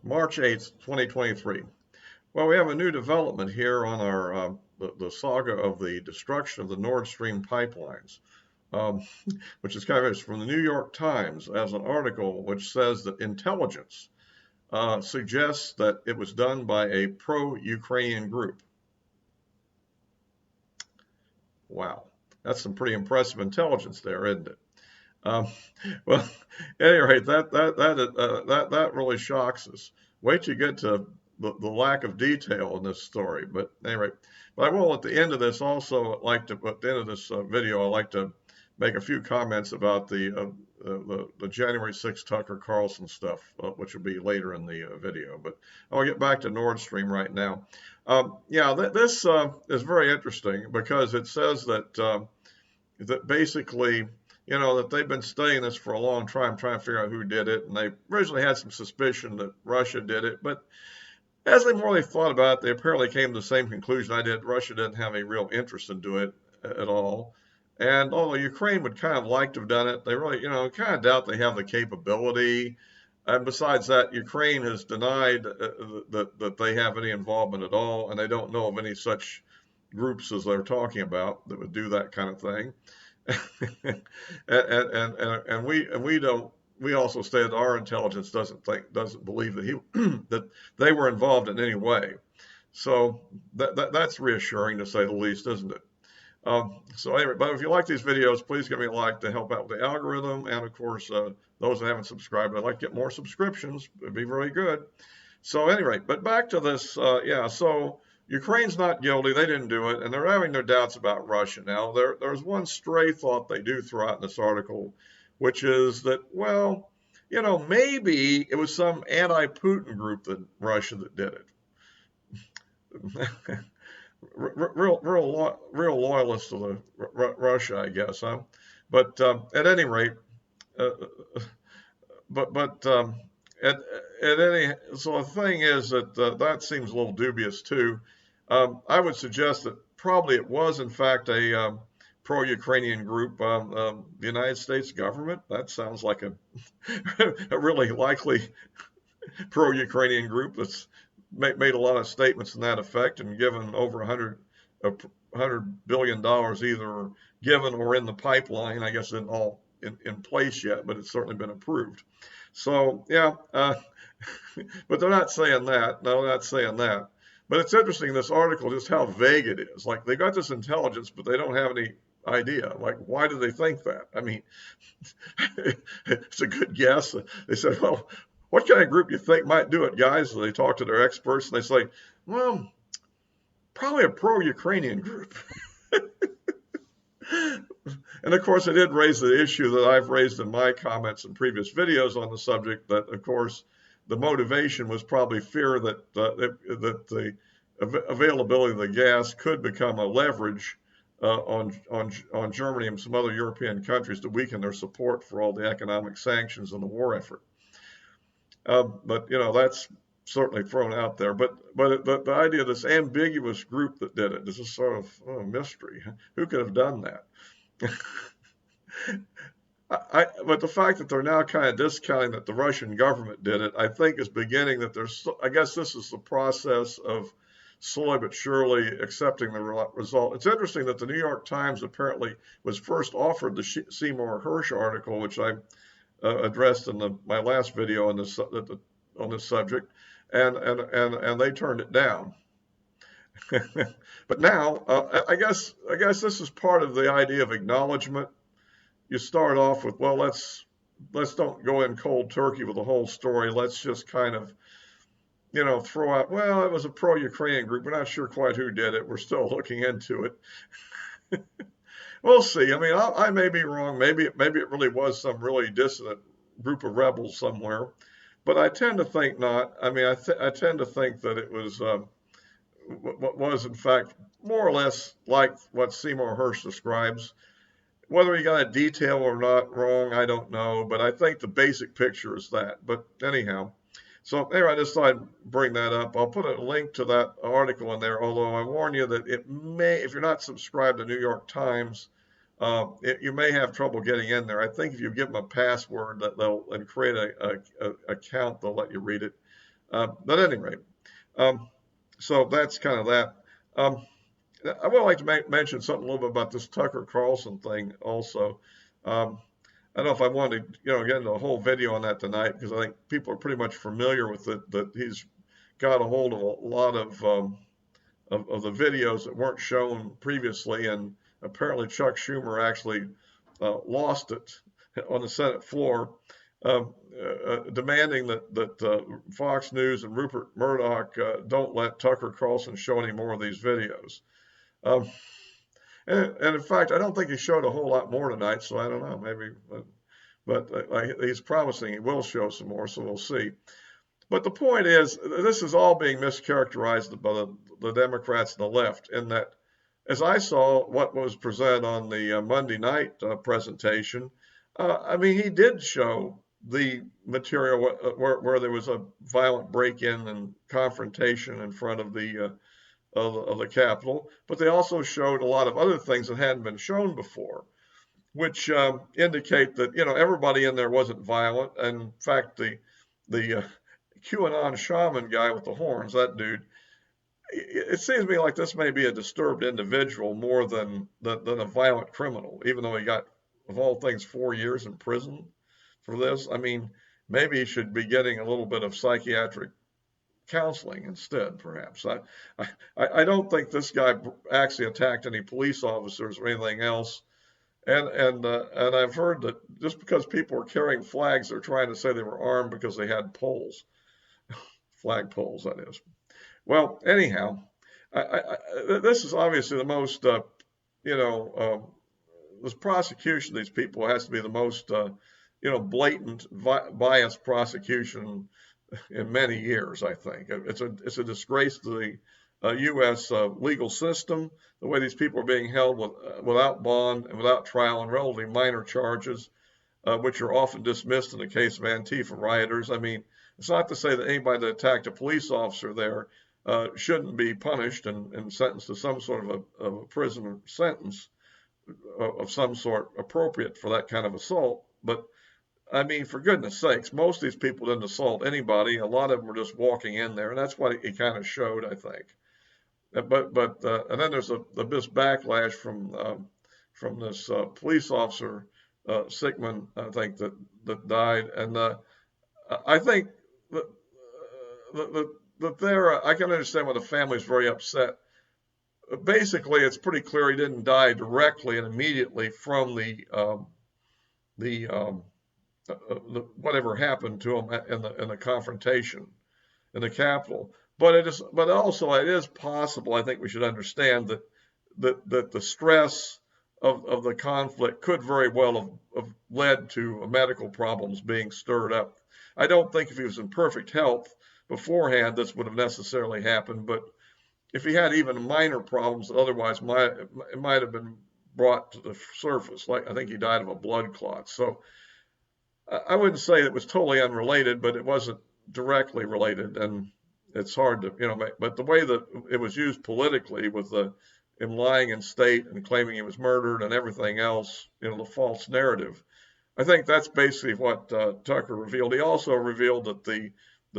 March 8th, 2023. Well, we have a new development here on our the saga of the destruction of the Nord Stream pipelines, um, which is kind of interesting. From the New York Times as an article which says that intelligence suggests that it was done by a pro-Ukrainian group. Wow, that's some pretty impressive intelligence there, isn't it? Um, well, at any rate, that really shocks us. Wait till you get to the lack of detail in this story. But anyway, but I will at the end of this also like to at the end of this video, I like to make a few comments about the January 6th Tucker Carlson stuff, which will be later in the video. But I'll get back to Nord Stream right now. Yeah, this is very interesting because it says that basically, you know, that they've been studying this for a long time, trying to figure out who did it. And they originally had some suspicion that Russia did it. But as they more thought about it, they apparently came to the same conclusion I did. Russia didn't have any real interest in doing it at all. And although Ukraine would kind of like to have done it, they really, you know, kind of doubt they have the capability. And besides that, Ukraine has denied that they have any involvement at all, and they don't know of any such groups as they're talking about that would do that kind of thing. And we also stated our intelligence doesn't believe that that they were involved in any way. So that's reassuring to say the least, isn't it? So anyway, but if you like these videos, please give me a like to help out with the algorithm. And of course, those that haven't subscribed, I'd like to get more subscriptions. It'd be really good. So anyway, but back to this, yeah, so Ukraine's not guilty. They didn't do it, and they're having their doubts about Russia. Now, there's one stray thought they do throw out in this article, which is that, well, you know, maybe it was some anti-Putin group that Russia that did it. Real loyalists to Russia, I guess, huh? But at any rate, uh, but at, at any so the thing is that that seems a little dubious too. I would suggest that probably it was in fact a pro-Ukrainian group. The United States government. That sounds like a a really likely pro-Ukrainian group that's made a lot of statements in that effect and given over $100 billion either given or in the pipeline. I guess in place yet, but it's certainly been approved. So yeah, but they're not saying that. No, they're not saying that. But it's interesting this article just how vague it is. Like they got this intelligence, but they don't have any idea. Like why do they think that? I mean, it's a good guess. They said, well, what kind of group you think might do it, guys? So they talk to their experts and they say, well, probably a pro-Ukrainian group. And of course, it did raise the issue that I've raised in my comments in previous videos on the subject that, of course, the motivation was probably fear that the availability of the gas could become a leverage on Germany and some other European countries to weaken their support for all the economic sanctions and the war effort. But you know that's certainly thrown out there. But the idea of this ambiguous group that did it is a sort of mystery. Who could have done that? But the fact that they're now kind of discounting that the Russian government did it, I think is beginning that there's, I guess this is the process of slowly but surely accepting the result. It's interesting that the New York Times apparently was first offered the Seymour Hersh article, which I addressed in my last video on this subject, and they turned it down. But now, I guess this is part of the idea of acknowledgement. You start off with, well, let's don't go in cold turkey with the whole story. Let's just kind of, you know, throw out, well, it was a pro-Ukrainian group. We're not sure quite who did it. We're still looking into it. We'll see. I mean, I may be wrong. Maybe it really was some really dissident group of rebels somewhere, but I tend to think not. I mean, I tend to think that it was what was in fact more or less like what Seymour Hersh describes. Whether he got a detail or not wrong, I don't know, but I think the basic picture is that. But anyhow, so anyway, I just thought I'd bring that up. I'll put a link to that article in there, although I warn you that it may, if you're not subscribed to New York Times, you may have trouble getting in there. I think if you give them a password that they'll and create a account, they'll let you read it. But at any rate, um, so that's kind of that. Um, I would like to mention something a little bit about this Tucker Carlson thing also. Um, I don't know if I wanted to, get into a whole video on that tonight because I think people are pretty much familiar with it. That he's got a hold of a lot of the videos that weren't shown previously, and apparently Chuck Schumer actually lost it on the Senate floor, demanding that Fox News and Rupert Murdoch don't let Tucker Carlson show any more of these videos. Um, and in fact, I don't think he showed a whole lot more tonight, so I don't know, maybe, but he's promising he will show some more, so we'll see. But the point is, this is all being mischaracterized by the Democrats and the left, in that, as I saw what was presented on the Monday night presentation, I mean, he did show the material where there was a violent break-in and confrontation in front of the Capitol, but they also showed a lot of other things that hadn't been shown before, which indicate that everybody in there wasn't violent. And in fact, the QAnon shaman guy with the horns, that dude, it seems to me like this may be a disturbed individual more than a violent criminal, even though he got, of all things, 4 years in prison for this. I mean, maybe he should be getting a little bit of psychiatric counseling instead, perhaps. I don't think this guy actually attacked any police officers or anything else. And I've heard that just because people were carrying flags, they're trying to say they were armed because they had poles, flag poles, that is. Well, anyhow, this is obviously the most, this prosecution of these people has to be the most, blatant, biased prosecution in many years, I think. It's a disgrace to the U.S. Legal system, the way these people are being held without bond and without trial on relatively minor charges, which are often dismissed in the case of Antifa rioters. I mean, it's not to say that anybody that attacked a police officer there shouldn't be punished and sentenced to some sort of a prison sentence of some sort appropriate for that kind of assault. But I mean, for goodness sakes, most of these people didn't assault anybody. A lot of them were just walking in there, and that's what he kind of showed, I think. But and then there's this backlash from this police officer, Sigmund, I think, that died, and I think that there, I can understand why the family's very upset. Basically, it's pretty clear he didn't die directly and immediately from whatever happened to him in the confrontation in the Capitol. But also it is possible, I think we should understand that the stress of the conflict could very well have led to medical problems being stirred up. I don't think if he was in perfect health beforehand, this would have necessarily happened. But if he had even minor problems that otherwise might have been brought to the surface, like I think he died of a blood clot. So I wouldn't say it was totally unrelated, but it wasn't directly related, and it's hard to, but the way that it was used politically with him lying in state and claiming he was murdered and everything else, the false narrative, I think that's basically what Tucker revealed. He also revealed that the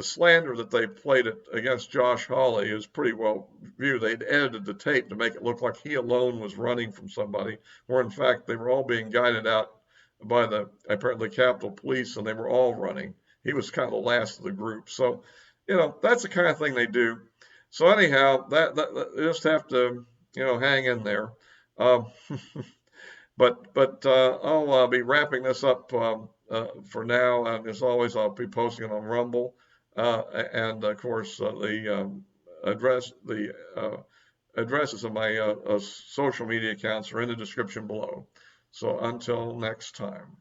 slander that they played against Josh Hawley is pretty well viewed. They'd edited the tape to make it look like he alone was running from somebody, where in fact they were all being guided out by apparently Capitol Police, and they were all running. He was kind of the last of the group. So, that's the kind of thing they do. So anyhow, that you just have to, hang in there. But I'll be wrapping this up for now. And as always, I'll be posting it on Rumble, and of course the addresses of my social media accounts are in the description below. So until next time.